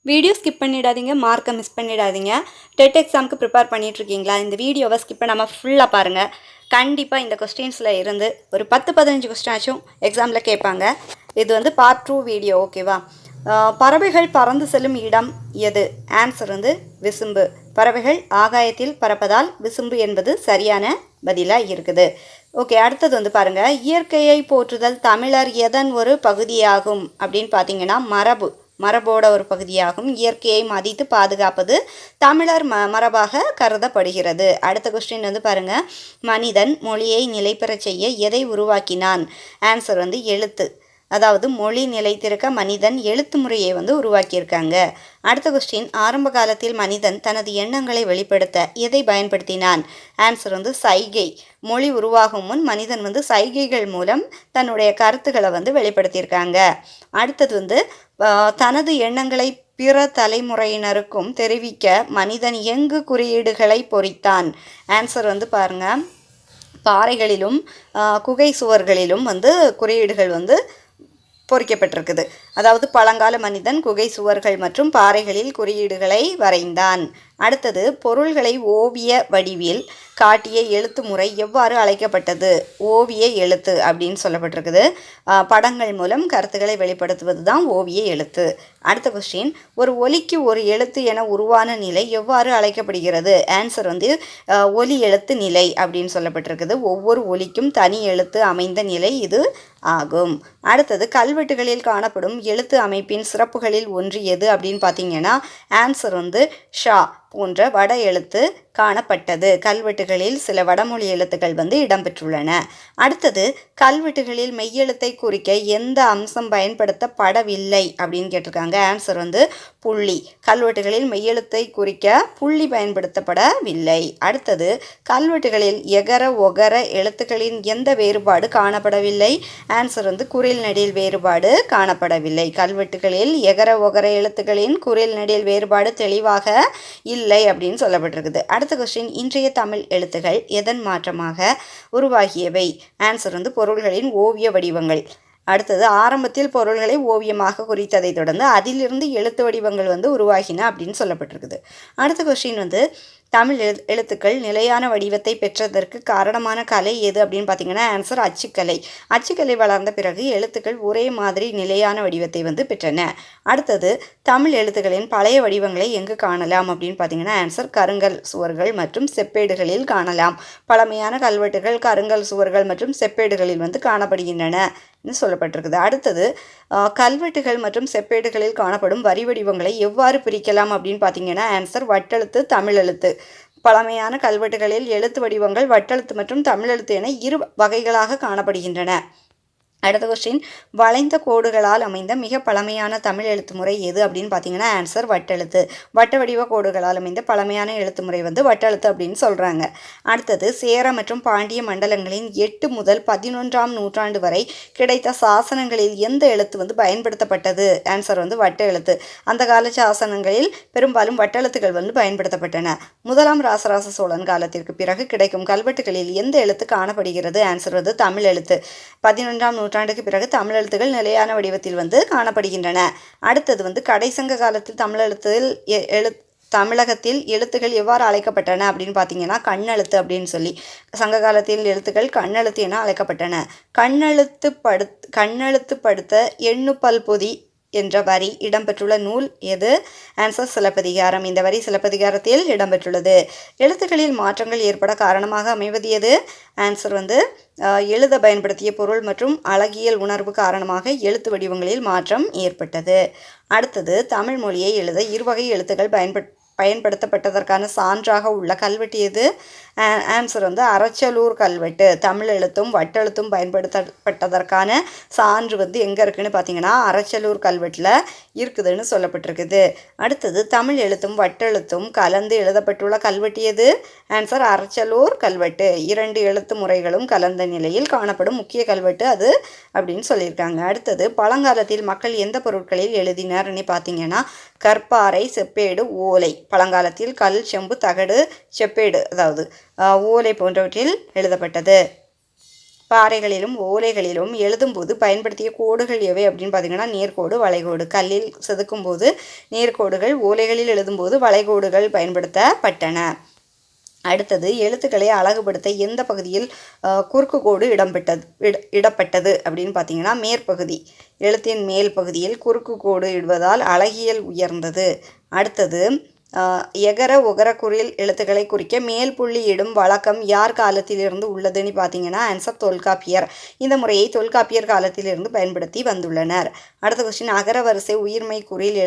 Video skip பண்ணிடாதீங்க, மார்க்கை miss பண்ணிடாதீங்க. டெட் எக்ஸாமுக்கு ப்ரிப்பேர் பண்ணிகிட்ருக்கீங்களா? இந்த வீடியோவை ஸ்கிப் பண்ணாமல் ஃபுல்லாக பாருங்கள். கண்டிப்பாக இந்த கொஸ்டின்ஸில் இருந்து ஒரு 10-15 கொஸ்டின் ஆச்சும் எக்ஸாமில் கேட்பாங்க. இது வந்து பார்ட் 2 வீடியோ, ஓகேவா? பறவைகள் பறந்து செல்லும் இடம் எது? ஆன்சர் வந்து விசும்பு. பறவைகள் ஆகாயத்தில் பறப்பதால் விசும்பு என்பது சரியான பதிலாக இருக்குது. ஓகே, அடுத்தது வந்து பாருங்கள். இயற்கையை போற்றுதல் தமிழர் எதன் ஒரு பகுதியாகும் அப்படின்னு பார்த்தீங்கன்னா மரபோட ஒரு பகுதியாகும். இயற்கையை மதித்து பாதுகாப்பது தமிழர் மரபாக கருதப்படுகிறது. அடுத்த கொஸ்டின் வந்து பாருங்க. மனிதன் மொழியை நிலை பெறச் செய்ய எதை உருவாக்கினான்? ஆன்சர் வந்து எழுத்து. அதாவது மொழி நிலைத்திருக்க மனிதன் எழுத்து முறையை வந்து உருவாக்கியிருக்காங்க. அடுத்த கொஸ்டின். ஆரம்ப காலத்தில் மனிதன் தனது எண்ணங்களை வெளிப்படுத்த எதை பயன்படுத்தினான்? ஆன்சர் வந்து சைகை. மொழி உருவாகும் முன் மனிதன் வந்து சைகைகள் மூலம் தன்னுடைய கருத்துக்களை வந்து வெளிப்படுத்தியிருக்காங்க. அடுத்தது வந்து தனது எண்ணங்களை பிற தலைமுறையினருக்கும் தெரிவிக்க மனிதன் எங்கு குறியீடுகளை பொறித்தான்? ஆன்சர் வந்து பாருங்க, பாறைகளிலும் குகை சுவர்களிலும் வந்து குறியீடுகள் வந்து பொறிக்கப்பட்டிருக்குது. அதாவது பழங்கால மனிதன் குகை சுவர்கள் மற்றும் பாறைகளில் குறியீடுகளை வரைந்தான். அடுத்தது, பொருள்களை ஓவிய வடிவில் காட்டிய எழுத்து முறை எவ்வாறு அழைக்கப்பட்டது? ஓவிய எழுத்து அப்படின்னு சொல்லப்பட்டிருக்குது. படங்கள் மூலம் கருத்துக்களை வெளிப்படுத்துவது தான் ஓவிய எழுத்து. அடுத்த கொஸ்டின். ஒரு ஒலிக்கு ஒரு எழுத்து என உருவான நிலை எவ்வாறு அழைக்கப்படுகிறது? ஆன்சர் வந்து ஒலி எழுத்து நிலை அப்படின்னு சொல்லப்பட்டிருக்குது. ஒவ்வொரு ஒலிக்கும் தனி எழுத்து அமைந்த நிலை இது ஆகும். அடுத்தது, கல்வெட்டுகளில் காணப்படும் எழுத்து அமைப்பின் சிறப்புகளில் ஒன்று எது அப்படின்னு பார்த்தீங்கன்னா ஆன்சர் வந்து ஷா போன்ற வட எழுத்து காணப்பட்டது. கல்வெட்டுகளில் சில வடமொழி எழுத்துக்கள் வந்து இடம்பெற்றுள்ளன. அடுத்தது, கல்வெட்டுகளில் மெய்யெழுத்தை குறிக்க எந்த அம்சம் பயன்படுத்தப்படவில்லை அப்படின்னு கேட்டிருக்காங்க. ஆன்சர் வந்து புள்ளி. கல்வெட்டுகளில் மெய்யெழுத்தை குறிக்க புள்ளி பயன்படுத்தப்படவில்லை. அடுத்தது, கல்வெட்டுகளில் எகர ஒகர எழுத்துக்களின் எந்த வேறுபாடு காணப்படவில்லை? ஆன்சர் வந்து குறில் நெடில் வேறுபாடு காணப்படவில்லை. கல்வெட்டுகளில் எகர ஒகர எழுத்துக்களின் குறில் நெடில் வேறுபாடு தெளிவாக இல்லை அப்படின்னு சொல்லப்பட்டிருக்குது. அடுத்த கொஸ்டின். இன்றைய தமிழ் எழுத்துகள் எதன் மாற்றமாக உருவாகியவை? ஆன்சர் வந்து பொருள்களின் ஓவிய வடிவங்கள். அடுத்தது, ஆரம்பத்தில் பொருள்களை ஓவியமாக குறித்ததை தொடர்ந்து அதிலிருந்து எழுத்து வடிவங்கள் வந்து உருவாகின அப்படின்னு சொல்லப்பட்டிருக்குது. அடுத்த கொஸ்டின் வந்து தமிழ் எழுத்துக்கள் நிலையான வடிவத்தை பெற்றதற்கு காரணமான கலை எது அப்படின்னு பார்த்தீங்கன்னா ஆன்சர் அச்சுக்கலை. அச்சுக்கலை வளர்ந்த பிறகு எழுத்துக்கள் ஒரே மாதிரி நிலையான வடிவத்தை வந்து பெற்றன. அடுத்தது, தமிழ் எழுத்துக்களின் பழைய வடிவங்களை எங்கு காணலாம் அப்படின்னு பார்த்தீங்கன்னா ஆன்சர் கருங்கல் சுவர்கள் மற்றும் செப்பேடுகளில் காணலாம். பழமையான கல்வெட்டுகள் கருங்கல் சுவர்கள் மற்றும் செப்பேடுகளில் வந்து காணப்படுகின்றன சொல்லப்பட்டிருக்குது. அடுத்தது, கல்வெட்டுகள் மற்றும் செப்பேடுகளில் காணப்படும் வரி வடிவங்களை எவ்வாறு பிரிக்கலாம் அப்படின்னு பார்த்தீங்கன்னா ஆன்சர் வட்டெழுத்து தமிழெழுத்து. பழமையான கல்வெட்டுகளில் எழுத்து வடிவங்கள் வட்டெழுத்து மற்றும் தமிழெழுத்து என இரு வகைகளாக காணப்படுகின்றன. அடுத்த கொஸ்டின். வளைந்த கோடுகளால் அமைந்த மிக பழமையான தமிழ் எழுத்து முறை எது அப்படின்னு பார்த்தீங்கன்னா ஆன்சர் வட்டெழுத்து. வட்ட வடிவ கோடுகளால் அமைந்த பழமையான எழுத்து முறை வந்து வட்டெழுத்து அப்படின்னு சொல்கிறாங்க. அடுத்தது, சேர மற்றும் பாண்டிய மண்டலங்களின் 8 முதல் 11ஆம் நூற்றாண்டு வரை கிடைத்த சாசனங்களில் எந்த எழுத்து வந்து பயன்படுத்தப்பட்டது? ஆன்சர் வந்து வட்ட எழுத்து. அந்த கால சாசனங்களில் பெரும்பாலும் வட்டெழுத்துக்கள் வந்து பயன்படுத்தப்பட்டன. முதலாம் ராசராச சோழன் காலத்திற்கு பிறகு கிடைக்கும் கல்வெட்டுகளில் எந்த எழுத்து காணப்படுகிறது? ஆன்சர் வந்து தமிழ் எழுத்து. 11ஆம் நூற்றாண்டுக்கு பிறகு தமிழ் எழுத்துக்கள் நிலையான வடிவத்தில் வந்து காணப்படுகின்றன. அடுத்தது வந்து கடைசங்க காலத்தில் தமிழகத்தில் எழுத்துக்கள் எவ்வாறு அழைக்கப்பட்டன அப்படின்னு பார்த்தீங்கன்னா கண்ணெழுத்து அப்படின்னு சொல்லி. சங்க காலத்தில் எழுத்துக்கள் கண்ணெழுத்து என அழைக்கப்பட்டன. கண்ணெழுத்துப்படுத்த எண்ணுப்பல் பொதி என்ற வரி இடம்பெற்றுள்ள நூல் எது? ஆன்சர் சிலப்பதிகாரம். இந்த வரி சிலப்பதிகாரத்தில் இடம்பெற்றுள்ளது. எழுத்துக்களில் மாற்றங்கள் ஏற்பட காரணமாக அமைவது எது? ஆன்சர் வந்து எழுத பயன்படுத்திய பொருள் மற்றும் அழகியல் உணர்வு காரணமாக எழுத்து வடிவங்களில் மாற்றம் ஏற்பட்டது. அடுத்தது, தமிழ் மொழியை எழுத இருவகை எழுத்துக்கள் பயன்படுத்தப்பட்டதற்கான சான்றாக உள்ள கல்வெட்டு எது? ஆன்சர் வந்து அரச்சலூர் கல்வெட்டு. தமிழ் எழுத்தும் வட்டெழுத்தும் பயன்படுத்தப்பட்டதற்கான சான்று வந்து எங்கே இருக்குதுன்னு பார்த்தீங்கன்னா அரச்சலூர் கல்வெட்டில் இருக்குதுன்னு சொல்லப்பட்டிருக்குது. அடுத்தது, தமிழ் எழுத்தும் வட்டெழுத்தும் கலந்து எழுதப்பட்டுள்ள கல்வெட்டு எது? ஆன்சர் அரச்சலூர் கல்வெட்டு. 2 எழுத்து முறைகளும் கலந்த நிலையில் காணப்படும் முக்கிய கல்வெட்டு அது அப்படின்னு சொல்லியிருக்காங்க. அடுத்தது, பழங்காலத்தில் மக்கள் எந்த பொருட்களில் எழுதினார்னு பார்த்தீங்கன்னா கற்பாறை செப்பேடு ஓலை. பழங்காலத்தில் கல் செம்பு தகடு செப்பேடு அதாவது ஓலை போன்றவற்றில் எழுதப்பட்டது. பாறைகளிலும் ஓலைகளிலும் எழுதும்போது பயன்படுத்திய கோடுகள் எவை அப்படின்னு பார்த்தீங்கன்னா நேர்கோடு, வளைகோடு. கல்லில் செதுக்கும் போது நேர்கோடுகள், ஓலைகளில் எழுதும்போது வளைகோடுகள் பயன்படுத்தப்பட்டன. அடுத்தது எழுத்துக்களை அழகுபடுத்த எந்த பகுதியில் குறுக்கு கோடு இடப்பட்டது அப்படின்னு பார்த்தீங்கன்னா மேற்பகுதி. எழுத்தின் மேல் பகுதியில் குறுக்கு கோடு இடுவதால் அழகியல் உயர்ந்தது. அடுத்தது எகர ஒகர குறில் எழுத்துக்களை குறிக்க மேல் புள்ளி இடும் வழக்கம் யார் காலத்திலிருந்து உள்ளதுன்னு பார்த்தீங்கன்னா ஆன்சர் தொல்காப்பியர். இந்த முறையை தொல்காப்பியர் காலத்திலிருந்து பயன்படுத்தி வந்துள்ளனர். அடுத்த கொஸ்டின், அகர வரிசை உயிர்மை குறில்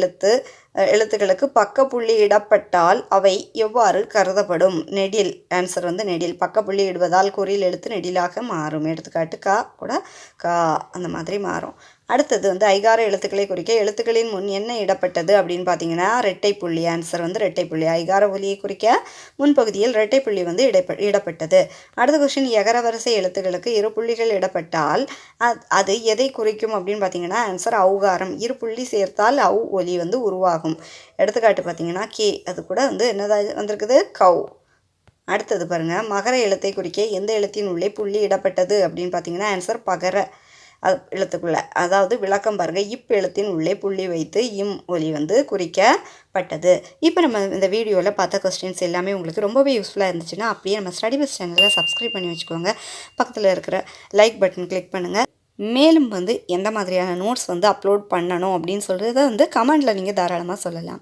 எழுத்துக்களுக்கு பக்க புள்ளி இடப்பட்டால் அவை எவ்வாறு கருதப்படும்? நெடில். ஆன்சர் நெடில். பக்க புள்ளி இடுவதால் குறில் எழுத்து நெடிலாக மாறும். எடுத்துக்காட்டு கா கூட கா அந்த மாதிரி மாறும். அடுத்தது ஐகார எழுத்துக்களை குறிக்க எழுத்துக்களின் முன் என்ன இடப்பட்டது அப்படின்னு பார்த்தீங்கன்னா ரெட்டை புள்ளி. ஆன்சர் ரெட்டை புள்ளி. ஐகார ஒலியை குறிக்க முன்பகுதியில் ரெட்டை புள்ளி இடப்பட்டது. அடுத்த கொஸ்டின், எகர வரிசை எழுத்துக்களுக்கு இரு புள்ளிகள் இடப்பட்டால் அது எதை குறிக்கும் அப்படின்னு பார்த்தீங்கன்னா ஆன்சர் ஔகாரம். இரு புள்ளி சேர்த்தால் ஔ ஒலி உருவாகும். எடுத்துக்காட்டு பார்த்தீங்கன்னா கே, அது கூட என்னதான் வந்திருக்குது கவ். அடுத்தது பாருங்க, மகர எழுத்தை குறிக்க எந்த எழுத்தின் உள்ளே புள்ளி இடப்பட்டது அப்படின்னு பார்த்தீங்கன்னா ஆன்சர் பகர எழுத்துக்குள்ள. அதாவது விளக்கம் பாருங்க, இப் எழுத்தின் உள்ளே புள்ளி வைத்து இம் ஒலி குறிக்கப்பட்டது. இப்போ நம்ம இந்த வீடியோவில் பார்த்த கொஸ்டின்ஸ் எல்லாமே உங்களுக்கு ரொம்பவே யூஸ்ஃபுல்லாக இருந்துச்சுன்னா அப்படியே நம்ம ஸ்டடி பஸ் சேனலில் சப்ஸ்கிரைப் பண்ணி வச்சுக்கோங்க. பக்கத்தில் இருக்கிற லைக் பட்டன் கிளிக் பண்ணுங்கள். மேலும் எந்த மாதிரியான நோட்ஸ் அப்லோட் பண்ணணும் அப்படின்னு சொல்கிறத கமெண்டில் நீங்கள் தாராளமாக சொல்லலாம்.